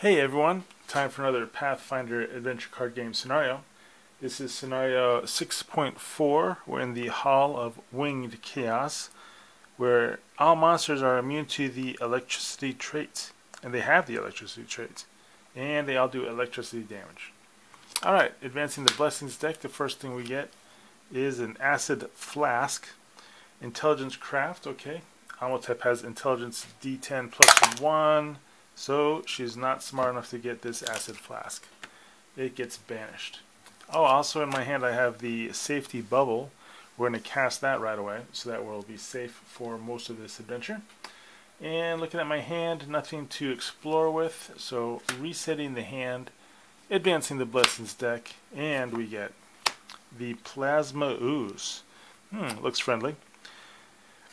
Hey everyone, time for another Pathfinder adventure card game scenario. This is scenario 6.4. We're in the Hall of Winged Chaos, where all monsters are immune to the electricity trait. And they have the electricity trait. And they all do electricity damage. Alright, advancing the Blessings deck, the first thing we get is an Acid Flask. Intelligence Craft, okay. Ahmotep has Intelligence D10 plus 1. So she's not smart enough to get this acid flask. It gets banished. Oh, also in my hand I have the safety bubble. We're going to cast that right away, so that we'll be safe for most of this adventure. And looking at my hand, nothing to explore with, so resetting the hand, advancing the Blessings deck, and we get the Plasma Ooze. Looks friendly.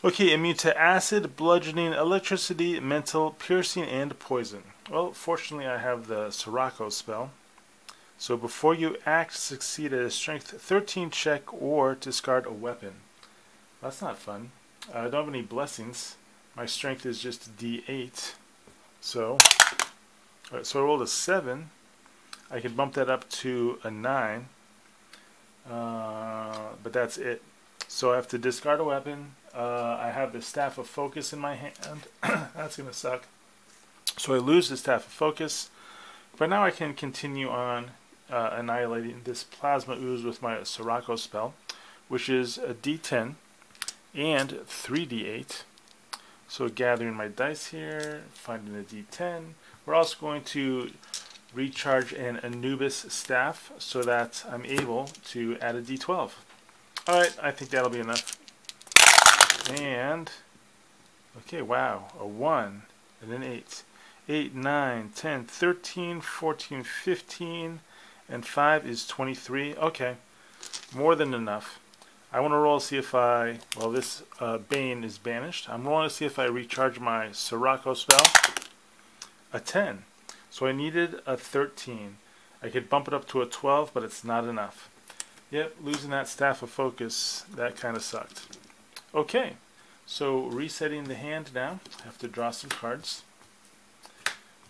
Okay, immune to acid, bludgeoning, electricity, mental, piercing, and poison. Well, fortunately I have the Sirocco spell. So before you act, succeed at a strength 13 check or discard a weapon. That's not fun. I don't have any blessings. My strength is just D8. So I rolled a 7. I can bump that up to a 9. But that's it. So I have to discard a weapon. I have the Staff of Focus in my hand. That's going to suck. So I lose the Staff of Focus. But now I can continue on annihilating this Plasma Ooze with my Sirocco spell, which is a D10 and 3D8. So gathering my dice here, finding a D10. We're also going to recharge an Anubis Staff so that I'm able to add a D12. Alright, I think that'll be enough. And, okay, wow, a 1 and an 8. 8, 9, 10, 13, 14, 15, and 5 is 23. Okay, more than enough. I want to roll to see if this Bane is banished. I'm rolling to see if I recharge my Sirocco spell. A 10. So I needed a 13. I could bump it up to a 12, but it's not enough. Yep, losing that Staff of Focus, that kind of sucked. Okay, so resetting the hand now. I have to draw some cards.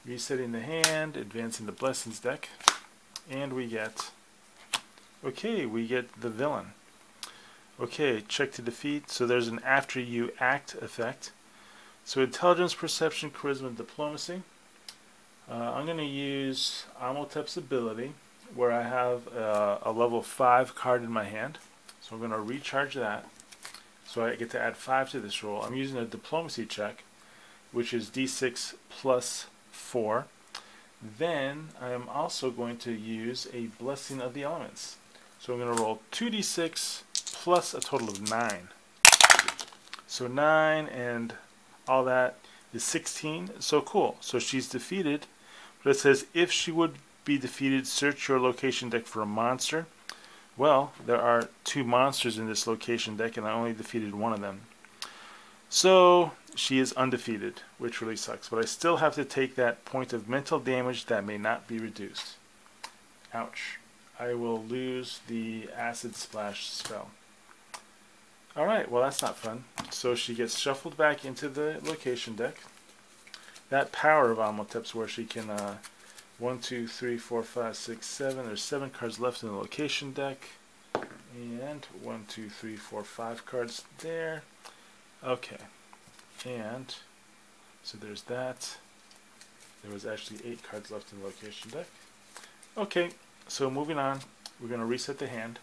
Resetting the hand, advancing the Blessings deck. And we get the villain. Okay, check to defeat. So there's an after you act effect. So intelligence, perception, charisma, and diplomacy. I'm going to use Ahmotep's ability, where I have a level 5 card in my hand. So I'm going to recharge that. So I get to add 5 to this roll. I'm using a diplomacy check, which is D6 plus 4. Then I am also going to use a blessing of the elements. So I'm going to roll 2D6 plus a total of 9. So 9 and all that is 16. So cool. So she's defeated. But it says if she would be defeated, search your location deck for a monster. Well, there are 2 monsters in this location deck, and I only defeated one of them. So she is undefeated, which really sucks. But I still have to take that point of mental damage that may not be reduced. Ouch. I will lose the Acid Splash spell. Alright, well that's not fun. So she gets shuffled back into the location deck. That power of Ahmotep's where she can 1, 2, 3, 4, 5, 6, 7. There's 7 cards left in the location deck. And 1, 2, 3, 4, 5 cards there. Okay. And so there's that. There was actually 8 cards left in the location deck. Okay, so moving on. We're going to reset the hand.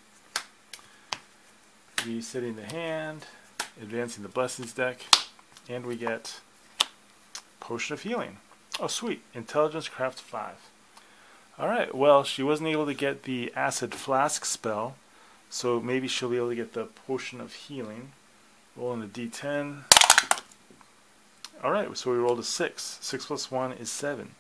Resetting the hand. Advancing the Blessings deck. And we get Potion of Healing. Oh, sweet. Intelligence Craft 5. Alright, well, she wasn't able to get the Acid Flask spell, so maybe she'll be able to get the Potion of Healing. Rolling a D10. Alright, so we rolled a 6. 6 plus 1 is 7.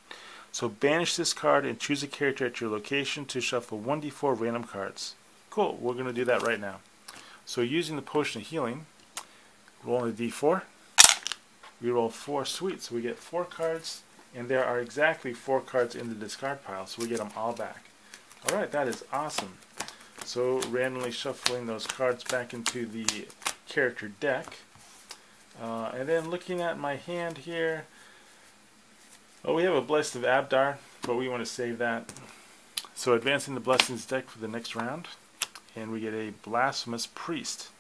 So banish this card and choose a character at your location to shuffle 1d4 random cards. Cool, we're going to do that right now. So using the Potion of Healing, rolling a D4. We roll 4, sweet, so we get 4 cards, and there are exactly 4 cards in the discard pile, so we get them all back. Alright, that is awesome. So randomly shuffling those cards back into the character deck. And then looking at my hand here, Well, we have a Blessed of Abdar, but we want to save that. So advancing the Blessings deck for the next round, and we get a Blasphemous Priest.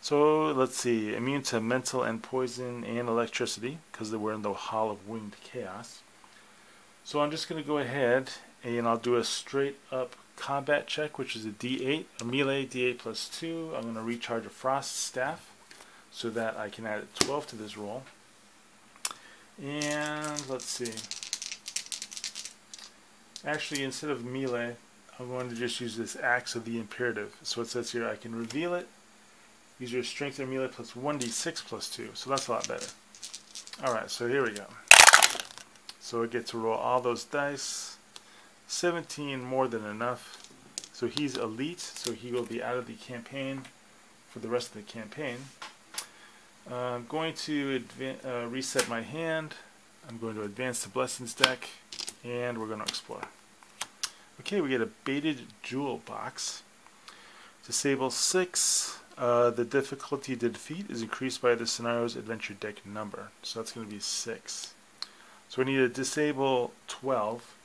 So let's see, immune to mental and poison and electricity, because we're in the Hall of Winged Chaos. So I'm just going to go ahead and I'll do a straight up combat check, which is a D8, a melee D8 plus 2. I'm going to recharge a Frost Staff so that I can add 12 to this roll. And let's see. Actually, instead of melee, I'm going to just use this Axe of the Imperative. So it says here I can reveal it. Use your strength or melee plus 1d6 plus 2. So that's a lot better. Alright, so here we go. So I get to roll all those dice. 17, more than enough. So he's elite, so he will be out of the campaign for the rest of the campaign. I'm going to reset my hand. I'm going to advance the Blessings deck, and we're going to explore. Okay, we get a Baited Jewel box. Disable 6. The difficulty to defeat is increased by the scenario's adventure deck number. So that's going to be 6. So we need to disable 12.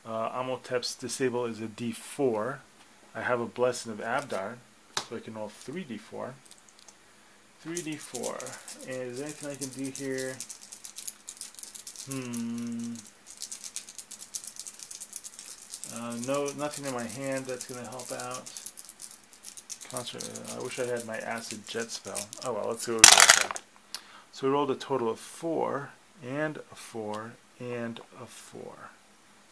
Ahmotep's disable is a D4. I have a Blessing of Abdar, so I can roll 3d4. 3d4. And is there anything I can do here? No, nothing in my hand that's going to help out. I wish I had my Acid Jet spell. Oh well, let's see what we got. So we rolled a total of 4, and a 4, and a 4.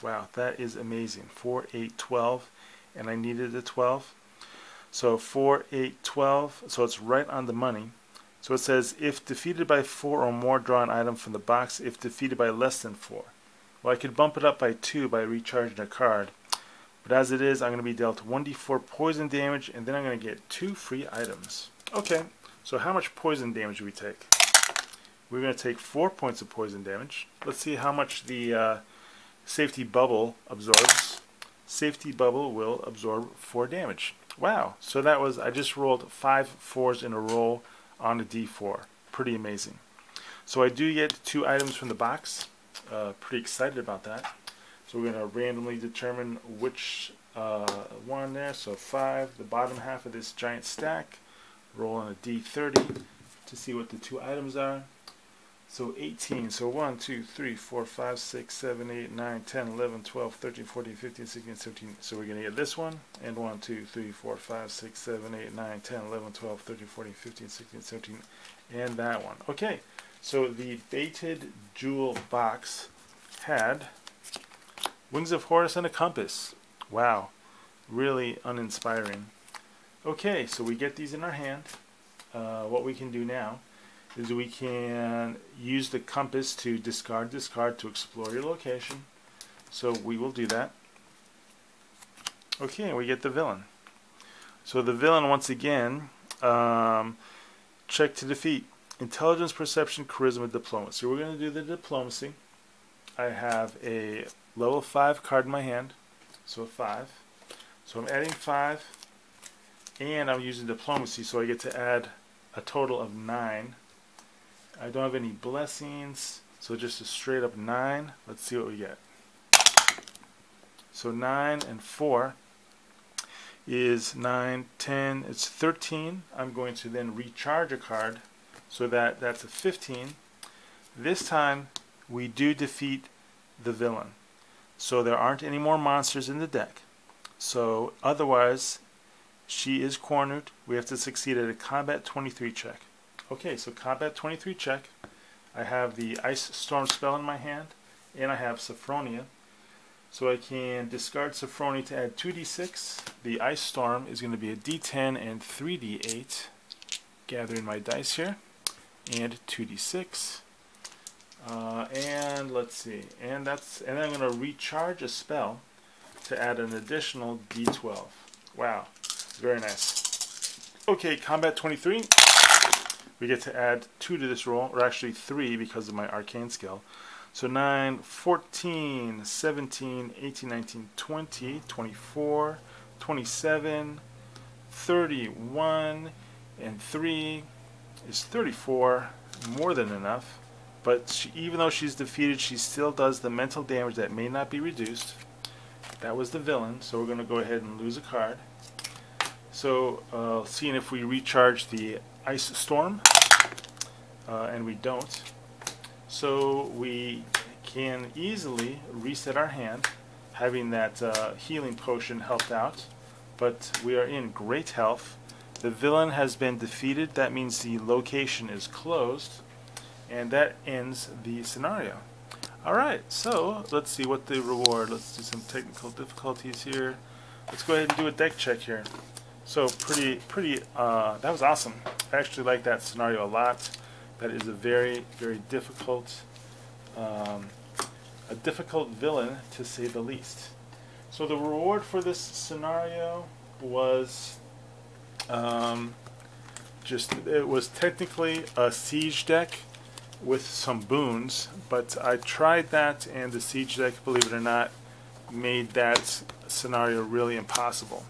Wow, that is amazing. 4, 8, 12, and I needed a 12. So 4, 8, 12, so it's right on the money. So it says, if defeated by 4 or more, draw an item from the box. If defeated by less than 4. Well, I could bump it up by 2 by recharging a card. But as it is, I'm going to be dealt 1d4 poison damage, and then I'm going to get 2 free items. Okay, so how much poison damage do we take? We're going to take 4 points of poison damage. Let's see how much the safety bubble absorbs. Safety bubble will absorb 4 damage. Wow, so that was, I just rolled 5 4s in a row on a d4. Pretty amazing. So I do get 2 items from the box. Pretty excited about that. So we're going to randomly determine which one there. So 5, the bottom half of this giant stack. Roll on a d30 to see what the 2 items are. So 18. So 1, 2, 3, 4, 5, 6, 7, 8, 9, 10, 11, 12, 13, 14, 15, 16, 17. So we're going to get this one. And 1, 2, 3, 4, 5, 6, 7, 8, 9, 10, 11, 12, 13, 14, 15, 16, 17. And that one. Okay. So the Baited Jewel box had Wings of Horus and a compass. Wow, really uninspiring. Okay, so we get these in our hand. What we can do now is we can use the compass to discard this card to explore your location. So we will do that. Okay, and we get the villain. So the villain, once again, check to defeat. Intelligence, perception, charisma, diplomacy. So we're going to do the diplomacy. I have a level 5 card in my hand, so a 5. So I'm adding 5, and I'm using diplomacy, so I get to add a total of 9. I don't have any blessings, so just a straight up 9. Let's see what we get. So 9 and 4 is 9, 10, it's 13. I'm going to then recharge a card, so that's a 15. This time we do defeat the villain. So there aren't any more monsters in the deck. So otherwise, she is cornered. We have to succeed at a Combat 23 check. Okay, so Combat 23 check. I have the Ice Storm spell in my hand, and I have Sophronia. So I can discard Sophronia to add 2d6. The Ice Storm is going to be a d10 and 3d8. Gathering my dice here. And 2d6. And let's see, and I'm going to recharge a spell to add an additional d12. Wow, very nice. Okay, Combat 23. We get to add 2 to this roll, or actually 3 because of my arcane skill. So 9, 14, 17, 18, 19, 20, 24, 27, 31, and 3 is 34, more than enough. But even though she's defeated, she still does the mental damage that may not be reduced. That was the villain, so we're going to go ahead and lose a card. So seeing if we recharge the Ice Storm, and we don't. So we can easily reset our hand, having that healing potion helped out. But we are in great health. The villain has been defeated. That means the location is closed. And that ends the scenario. Alright, so let's see what the reward. Let's do some technical difficulties here. Let's go ahead and do a deck check here. So that was awesome. I actually like that scenario a lot. That is a very, very difficult, a difficult villain to say the least. So the reward for this scenario was it was technically a siege deck with some boons, but I tried that, and the siege deck, believe it or not, made that scenario really impossible.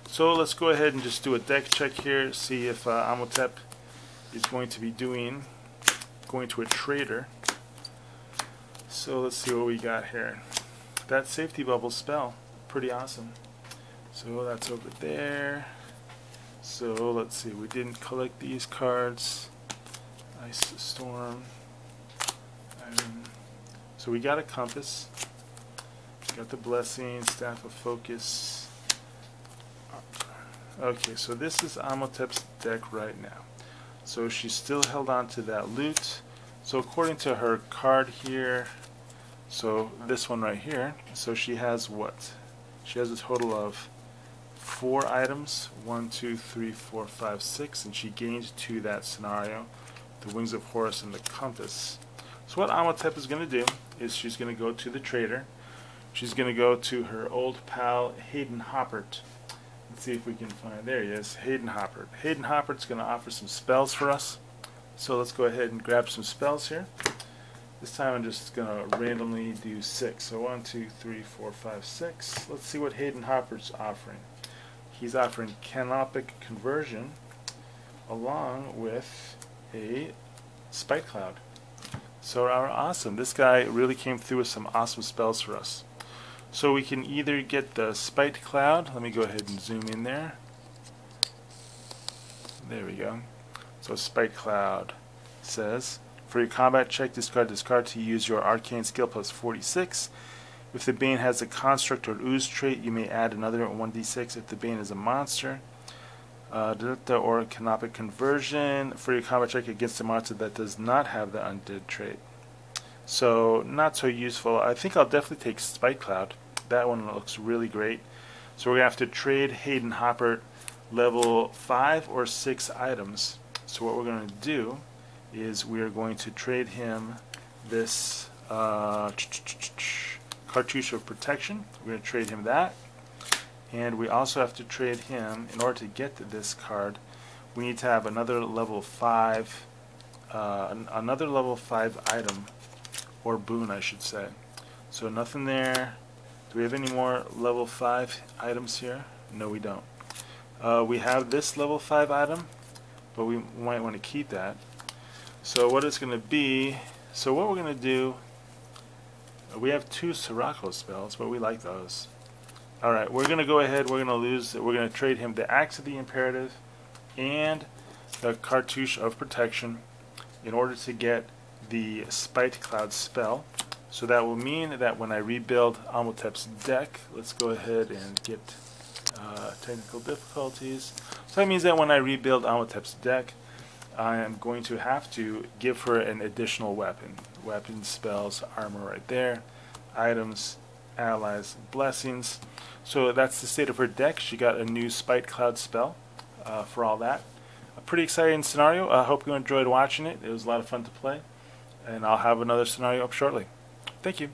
So let's go ahead and just do a deck check here, see if Ahmotep is going to be going to a trader. So let's see what we got here. That safety bubble spell, pretty awesome. So that's over there. So let's see, we didn't collect these cards. Ice Storm. So we got a compass. Got the blessing, staff of focus. Okay, so this is Ahmotep's deck right now. So she's still held on to that loot. So according to her card here, so this one right here, so she has what? She has a total of 4 items, 1, 2, 3, 4, 5, 6, and she gained 2 that scenario, the Wings of Horus and the compass. So what Ahmotep is going to do is she's going to go to the trader. She's going to go to her old pal Hayden Hoppert. Let's see if we can find, there he is, Hayden Hoppert. Hayden Hoppert's going to offer some spells for us. So let's go ahead and grab some spells here. This time I'm just going to randomly do 6. So 1, 2, 3, 4, 5, 6. Let's see what Hayden Hoppert's offering. He's offering Canopic Conversion along with a Spite Cloud. So awesome. This guy really came through with some awesome spells for us. So we can either get the Spite Cloud. Let me go ahead and zoom in there. There we go. So Spite Cloud says, for your combat check, discard this card to use your arcane skill plus 46. If the Bane has a construct or ooze trait, you may add another 1d6 if the Bane is a monster. Or Canopic Conversion for your combat check against a monster that does not have the undead trait. So not so useful. I think I'll definitely take Spite Cloud. That one looks really great. So we're going to have to trade Hayden Hoppert level 5 or 6 items. So what we're going to do is we are going to trade him this Cartouche of Protection. We're going to trade him that. And we also have to trade him, in order to get this card, we need to have another level 5 item, or boon I should say. So nothing there. Do we have any more level 5 items here? No, we don't. We have this level 5 item, but we might want to keep that. So what it's going to be, so what we're going to do, we have 2 Sirocco spells, but we like those. Alright, we're going to go ahead, we're going to trade him the Axe of the Imperative and the Cartouche of Protection in order to get the Spite Cloud spell. So that will mean that when I rebuild Ahmotep's deck, let's go ahead and get technical difficulties. So that means that when I rebuild Ahmotep's deck, I am going to have to give her an additional weapon. Weapons, spells, armor right there, items, allies, blessings. So that's the state of her deck. She got a new Spite Cloud spell for all that. A pretty exciting scenario. I hope you enjoyed watching it. It was a lot of fun to play. And I'll have another scenario up shortly. Thank you.